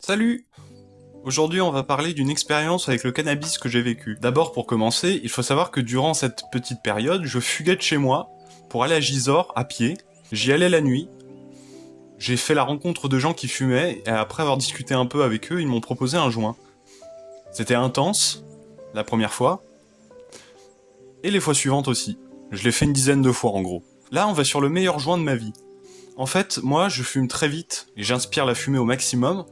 Salut! Aujourd'hui, on va parler d'une expérience avec le cannabis que j'ai vécue. D'abord, pour commencer, il faut savoir que durant cette petite période, je fuguais de chez moi pour aller à Gisors à pied. J'y allais la nuit. J'ai fait la rencontre de gens qui fumaient et après avoir discuté un peu avec eux, ils m'ont proposé un joint. C'était intense, la première fois, et les fois suivantes aussi. Je l'ai fait une dizaine de fois en gros. Là, on va sur le meilleur joint de ma vie. En fait, moi, je fume très vite et j'inspire la fumée au maximum.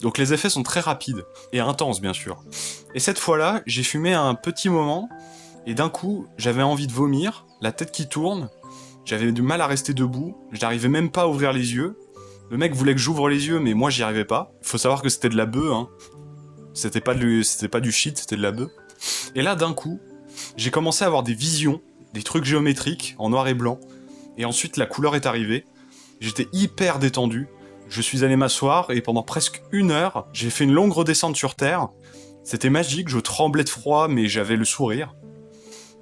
Donc les effets sont très rapides, et intenses bien sûr. Et cette fois-là, j'ai fumé un petit moment, et d'un coup, j'avais envie de vomir, la tête qui tourne, j'avais du mal à rester debout, je n'arrivais même pas à ouvrir les yeux. Le mec voulait que j'ouvre les yeux, mais moi j'y arrivais pas. Faut savoir que c'était de la bœuf, hein. C'était pas du shit, c'était de la bœuf. Et là, d'un coup, j'ai commencé à avoir des visions, des trucs géométriques, en noir et blanc, et ensuite la couleur est arrivée. J'étais hyper détendu. Je suis allé m'asseoir et pendant presque 1 heure, j'ai fait une longue redescente sur Terre. C'était magique, je tremblais de froid mais j'avais le sourire.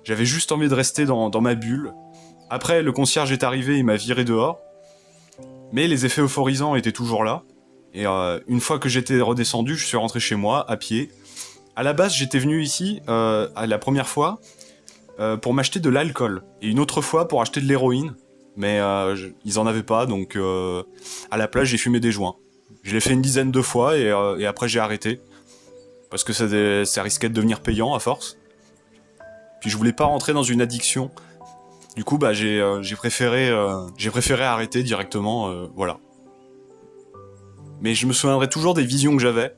J'avais juste envie de rester dans ma bulle. Après, le concierge est arrivé, il m'a viré dehors. Mais les effets euphorisants étaient toujours là. Et une fois que j'étais redescendu, je suis rentré chez moi, à pied. À la base, j'étais venu ici, à la première fois, pour m'acheter de l'alcool. Et une autre fois pour acheter de l'héroïne. Mais ils en avaient pas, donc à la place j'ai fumé des joints. Je l'ai fait une dizaine de fois et après j'ai arrêté. Parce que ça risquait de devenir payant à force. Puis je voulais pas rentrer dans une addiction. Du coup bah j'ai préféré arrêter directement, voilà. Mais je me souviendrai toujours des visions que j'avais.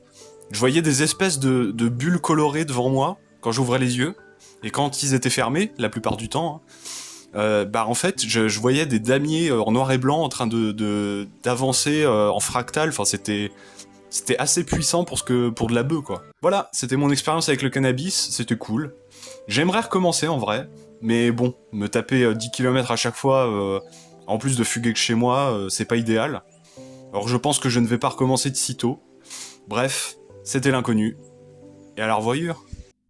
Je voyais des espèces de bulles colorées devant moi quand j'ouvrais les yeux. Et quand ils étaient fermés, la plupart du temps, hein, bah en fait, je voyais des damiers en noir et blanc en train d'avancer en fractal. Enfin, c'était assez puissant pour de la bœuf quoi. Voilà, c'était mon expérience avec le cannabis, c'était cool. J'aimerais recommencer en vrai, mais bon, me taper 10 km à chaque fois, en plus de fuguer que chez moi, c'est pas idéal. Alors je pense que je ne vais pas recommencer de sitôt. Bref, c'était l'inconnu. Et à la revoyure.